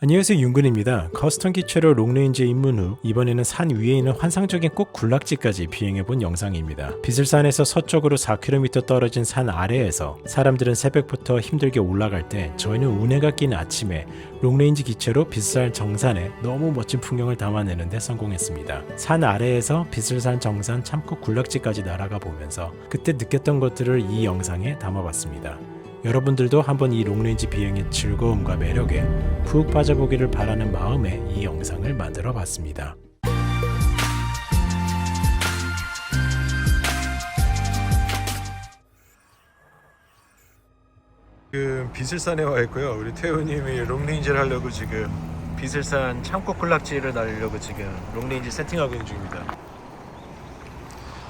안녕하세요, 윤근입니다. 커스텀 기체로 롱레인지에 입문 후 이번에는 산 위에 있는 환상적인 꼭 군락지까지 비행해본 영상입니다. 비슬산에서 서쪽으로 4km 떨어진 산 아래에서 사람들은 새벽부터 힘들게 올라갈 때 저희는 운해가 낀 아침에 롱레인지 기체로 비슬산 정산에 너무 멋진 풍경을 담아내는데 성공했습니다. 산 아래에서 비슬산 정산 참고 군락지까지 날아가 보면서 그때 느꼈던 것들을 이 영상에 담아봤습니다. 여러분들도 한번 이 롱레인지 비행의 즐거움과 매력에 푹 빠져보기를 바라는 마음에 이 영상을 만들어 봤습니다. 지금 비슬산에 와 있고요. 우리 태우님이 롱레인지를 하려고 지금 비슬산 참고 군락지를 날려고 지금 롱레인지 세팅하고 있는 중입니다.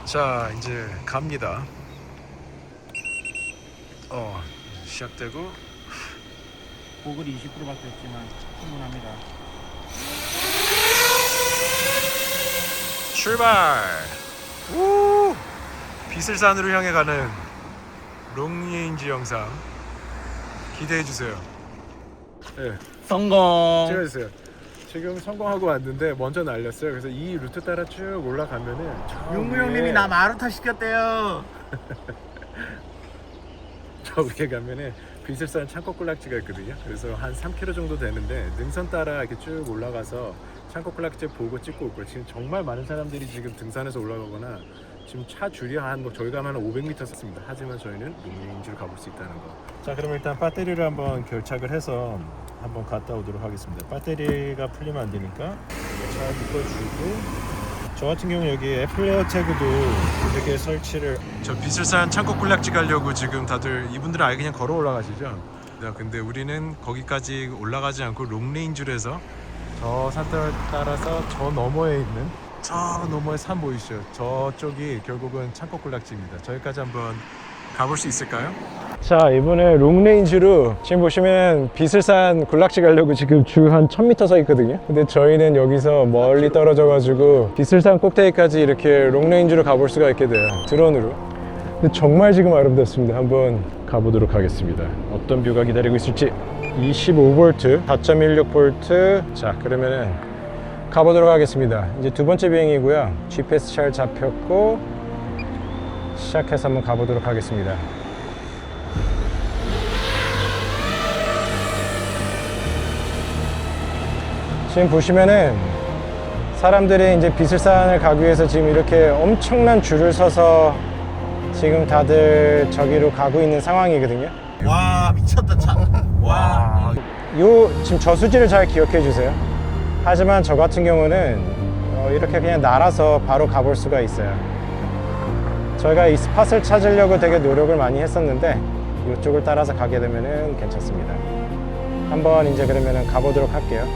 자, 이제 갑니다. 시작되고 고글이 20%밖에 없지만 충분합니다. 출발! 우! 비슬산으로 향해 가는 롱레인지 영상 기대해주세요. 네, 성공! 찍어주세요. 지금 성공하고 왔는데 먼저 날렸어요. 그래서 이 루트 따라 쭉 올라가면은 윤구 형님이 나 마루타 시켰대요. 저 위에 가면은 비슬산 창고군락지가 있거든요. 그래서 한 3km 정도 되는데 능선 따라 이렇게 쭉 올라가서 창고군락지 보고 찍고 올 거예요. 지금 정말 많은 사람들이 지금 등산해서 올라가거나 지금 차 줄이 저희가 한 500m 썼습니다. 하지만 저희는 롱레인지로 가볼 수 있다는 거. 자, 그럼 일단 배터리를 한번 결착을 해서 한번 갔다 오도록 하겠습니다. 배터리가 풀리면 안 되니까 잘 묶어주고, 저 같은 경우 여기 애플 에어태그도 이렇게 설치를, 저 비슬산 창고 군락지 가려고 지금 다들 이분들은 아예 그냥 걸어 올라가시죠. 근데 우리는 거기까지 올라가지 않고 롱레인지로 해서 저 산 따라서 저 너머에 있는, 저 너머에 산 보이시죠? 저쪽이 결국은 창고 군락지입니다. 저기까지 한번 가볼 수 있을까요? 자, 이번에 롱레인지로 지금 보시면 비슬산 군락지 가려고 지금 줄 한 1000m 서 있거든요. 근데 저희는 여기서 멀리 떨어져 가지고 비슬산 꼭대기까지 이렇게 롱레인지로 가볼 수가 있게 돼요, 드론으로. 근데 정말 지금 아름답습니다. 한번 가보도록 하겠습니다. 어떤 뷰가 기다리고 있을지. 25V, 4.16V. 자, 그러면은 가보도록 하겠습니다. 이제 두 번째 비행이고요. GPS 잘 잡혔고 시작해서 한번 가보도록 하겠습니다. 지금 보시면은 사람들이 이제 비슬산을 가기 위해서 지금 이렇게 엄청난 줄을 서서 지금 다들 저기로 가고 있는 상황이거든요. 와 미쳤다 참. 와. 지금 저수지를 잘 기억해 주세요. 하지만 저 같은 경우는 이렇게 그냥 날아서 바로 가볼 수가 있어요. 저희가 이 스팟을 찾으려고 되게 노력을 많이 했었는데 이쪽을 따라서 가게 되면은 괜찮습니다. 한번 이제 그러면은 가보도록 할게요.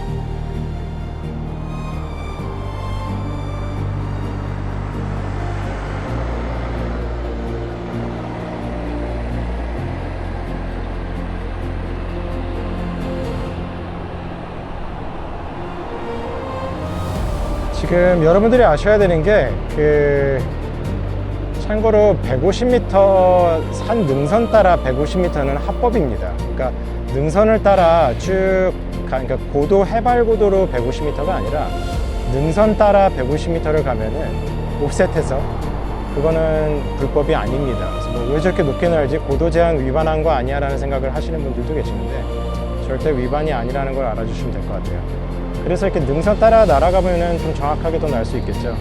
지금 여러분들이 아셔야 되는 게 참고로 150m 산 능선 따라 150m는 합법입니다. 그러니까 능선을 따라 쭉 그러니까 고도 해발 고도로 150m가 아니라 능선 따라 150m를 가면은 옵셋해서 그거는 불법이 아닙니다. 그래서 왜 저렇게 높게 날지, 고도 제한 위반한 거 아니야 라는 생각을 하시는 분들도 계시는데 절대 위반이 아니라는 걸 알아주시면 될 것 같아요. 그래서 이렇게 능선 따라 날아가면 좀 정확하게 더 날 수 있겠죠.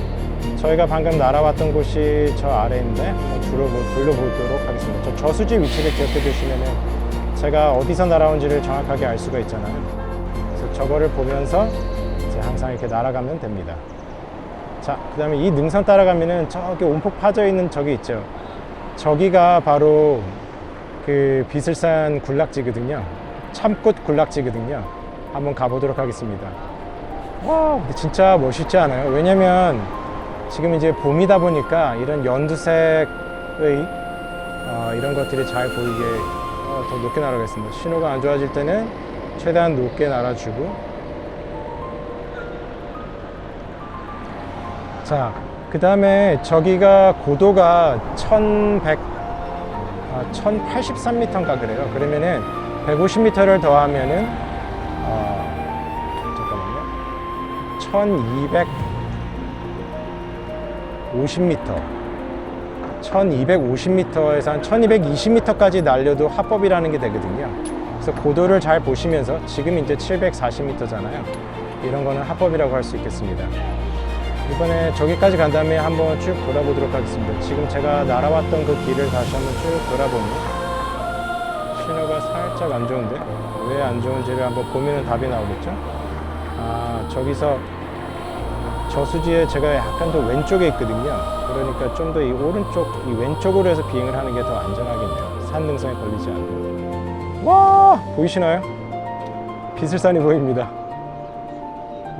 저희가 방금 날아왔던 곳이 저 아래인데 한번 둘러보도록 하겠습니다. 저 저수지 위치를 기억해 두시면은 제가 어디서 날아온지를 정확하게 알 수가 있잖아요. 그래서 저거를 보면서 이제 항상 이렇게 날아가면 됩니다. 자, 그 다음에 이 능선 따라가면은 저기 온폭 파져 있는 저기 있죠. 저기가 바로 그 비슬산 군락지거든요. 참꽃 군락지거든요. 한번 가보도록 하겠습니다. 와, 근데 진짜 멋있지 않아요? 왜냐면 지금 이제 봄이다 보니까 이런 연두색의 이런 것들이 잘 보이게 더 높게 날아가겠습니다. 신호가 안 좋아질 때는 최대한 높게 날아주고. 자, 그 다음에 저기가 고도가 1083m인가 그래요. 그러면은 150m를 더하면은 1250m에서 한 1220m까지 날려도 합법이라는 게 되거든요. 그래서 고도를 잘 보시면서, 지금 이제 740m잖아요. 이런 거는 합법이라고 할 수 있겠습니다. 이번에 저기까지 간 다음에 한번 쭉 돌아보도록 하겠습니다. 지금 제가 날아왔던 그 길을 다시 한번 쭉 돌아보면 신호가 살짝 안 좋은데, 왜 안 좋은지를 한번 보면 답이 나오겠죠? 아, 저기서 저수지에 제가 약간 더 왼쪽에 있거든요. 그러니까 좀 더 이 오른쪽, 이 왼쪽으로 해서 비행을 하는 게 더 안전하겠네요. 산등성에 걸리지 않고. 와, 보이시나요? 비슬산이 보입니다.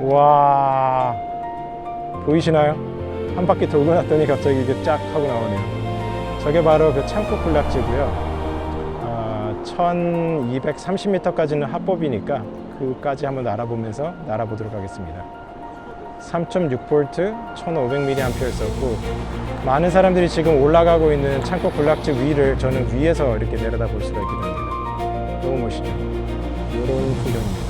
와, 보이시나요? 한 바퀴 돌고 났더니 갑자기 이게 쫙 하고 나오네요. 저게 바로 그 창코쿨락지고요. 1230m까지는 합법이니까 그까지 한번 날아보면서 날아보도록 하겠습니다. 3.6V 1500mAh 썼고, 많은 사람들이 지금 올라가고 있는 창코쿨락지 위를 저는 위에서 이렇게 내려다 볼 수가 있게 됩니다. 너무 멋있죠? 이런 풍경입니다.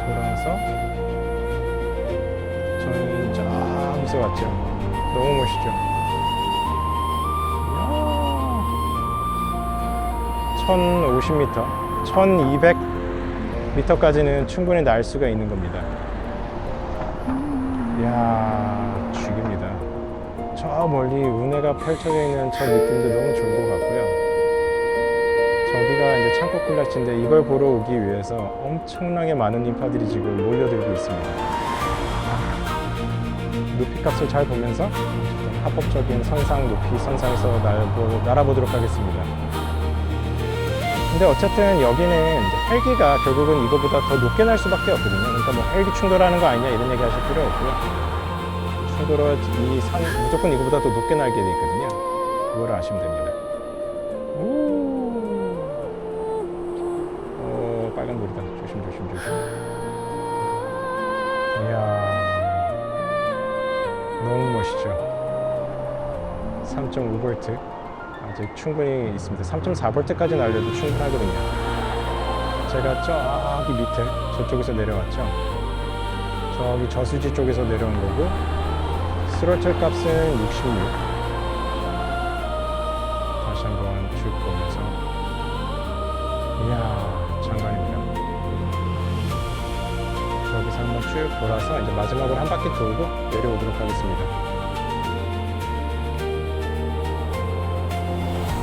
돌아서 저는 저기서 왔죠. 너무 멋있죠? 1050m, 1200m까지는 충분히 날 수가 있는 겁니다. 이야, 죽입니다. 저 멀리 운해가 펼쳐져 있는 저 느낌도 너무 좋은 것 같고요. 저기가 이제 창코쿨락지인데, 이걸 보러 오기 위해서 엄청나게 많은 인파들이 지금 몰려들고 있습니다. 높이 값을 잘 보면서 합법적인 선상, 높이 선상에서 날아보도록 하겠습니다. 근데 어쨌든 여기는 헬기가 결국은 이거보다 더 높게 날 수밖에 없거든요. 그러니까 뭐 헬기 충돌하는 거 아니냐 이런 얘기 하실 필요 없고요. 충돌은 이 산 무조건 이거보다 더 높게 날게 돼 있거든요. 그거를 아시면 됩니다. 오, 빨간불이다. 조심. 이야, 너무 멋있죠. 3.5V 아직 충분히 있습니다. 3.4V까지 날려도 충분하거든요. 제가 저기 밑에 저쪽에서 내려왔죠. 저기 저수지 쪽에서 내려온 거고, 스로틀 값은 66. 다시 한번 쭉 보면서, 이야, 장관입니다. 저기서 한번 쭉 돌아서 이제 마지막으로 한 바퀴 돌고 내려오도록 하겠습니다.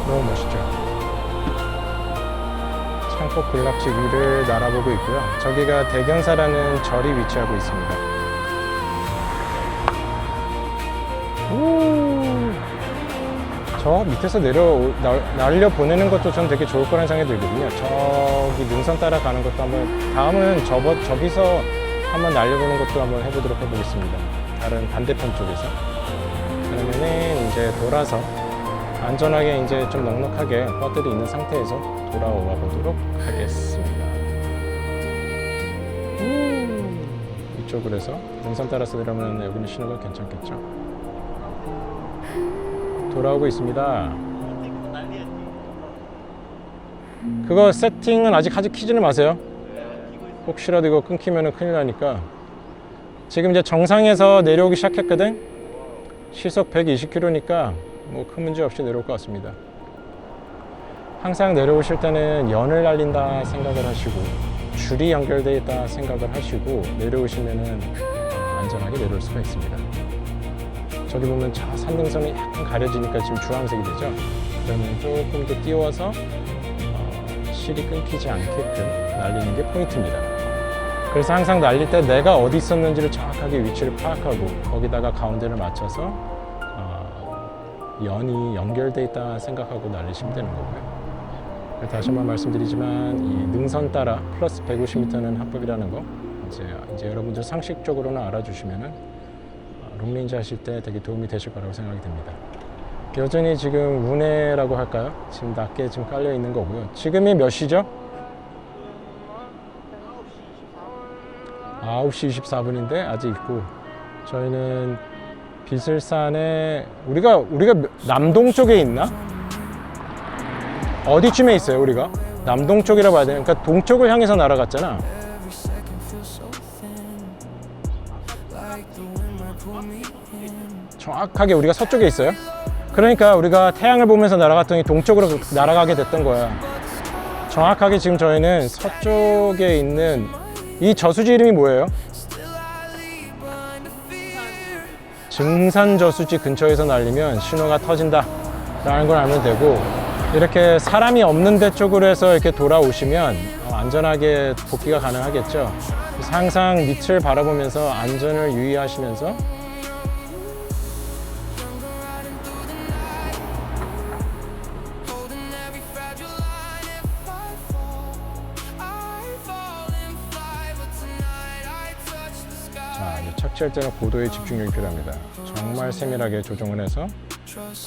너무 멋있죠? 창코쿨락지 위를 날아보고 있고요. 저기가 대견사라는 절이 위치하고 있습니다. 저 밑에서 날려보내는 것도 전 되게 좋을 거라는 생각이 들거든요. 저기 능선 따라가는 것도 한번, 다음은 저기서 한번 날려보는 것도 한번 해보겠습니다. 다른 반대편 쪽에서. 그러면은 이제 돌아서 안전하게 이제 좀 넉넉하게 배터리 있는 상태에서 돌아와 보도록 하겠습니다. 이쪽으로 해서 능선 따라서 내려오면 여기는 신호가 괜찮겠죠. 돌아오고 있습니다. 그거 세팅은 아직 키지는 마세요. 혹시라도 이거 끊기면 큰일 나니까. 지금 이제 정상에서 내려오기 시작했거든. 시속 120km니까 뭐 큰 문제 없이 내려올 것 같습니다. 항상 내려오실 때는 연을 날린다 생각을 하시고, 줄이 연결되어 있다 생각을 하시고 내려오시면은 안전하게 내려올 수가 있습니다. 저기 보면 저 산등선이 약간 가려지니까 지금 주황색이 되죠. 그러면 조금 더 띄워서 실이 끊기지 않게끔 날리는 게 포인트입니다. 그래서 항상 날릴 때 내가 어디 있었는지를 정확하게 위치를 파악하고 거기다가 가운데를 맞춰서 연이 연결되어 있다 생각하고 날리시면 되는 거고요. 다시 한번 말씀드리지만 이 능선 따라 플러스 150m는 합법이라는 거 이제 여러분들 상식적으로는 알아주시면은 롱레인지 하실 때 되게 도움이 되실 거라고 생각이 듭니다. 여전히 지금 운해라고 할까요? 지금 낮게 지금 깔려 있는 거고요. 지금이 몇 시죠? 9시 24분인데 아직 있고, 저희는 비슬산에 우리가 남동쪽에 있나? 어디쯤에 있어요 우리가? 남동쪽이라고 봐야 되나? 그러니까 동쪽을 향해서 날아갔잖아. 정확하게 우리가 서쪽에 있어요. 그러니까 우리가 태양을 보면서 날아갔더니 동쪽으로 날아가게 됐던 거야. 정확하게 지금 저희는 서쪽에 있는 이 저수지 이름이 뭐예요? 증산 저수지 근처에서 날리면 신호가 터진다 라는 걸 알면 되고, 이렇게 사람이 없는 데 쪽으로 해서 이렇게 돌아오시면 안전하게 복귀가 가능하겠죠. 그래서 항상 밑을 바라보면서 안전을 유의하시면서 자, 이제 착지할 때는 고도의 집중력이 필요합니다. 정말 세밀하게 조정을 해서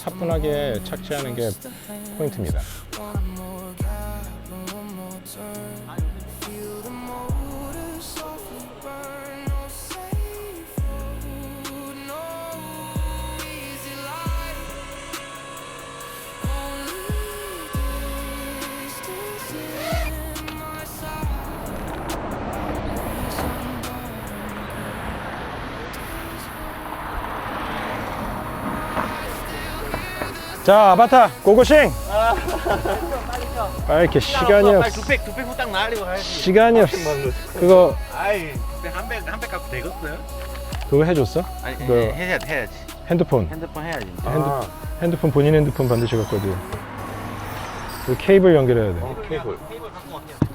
차분하게 착지하는 게 포인트입니다. 자, 아바타 고고싱! 빨리 이렇게 시간이 없어. 두팩 후딱 날리고 가야지. 시간이 없어. 그거 아이, 한백 갖고 되겠어요? 그거 해줬어? 아니, 그거 해야지. 핸드폰. 핸드폰 해야지. 핸드폰 본인 핸드폰 반드시 갖고 와야 돼. 그 케이블 연결해야 돼. 케이블 갖고 갈게요.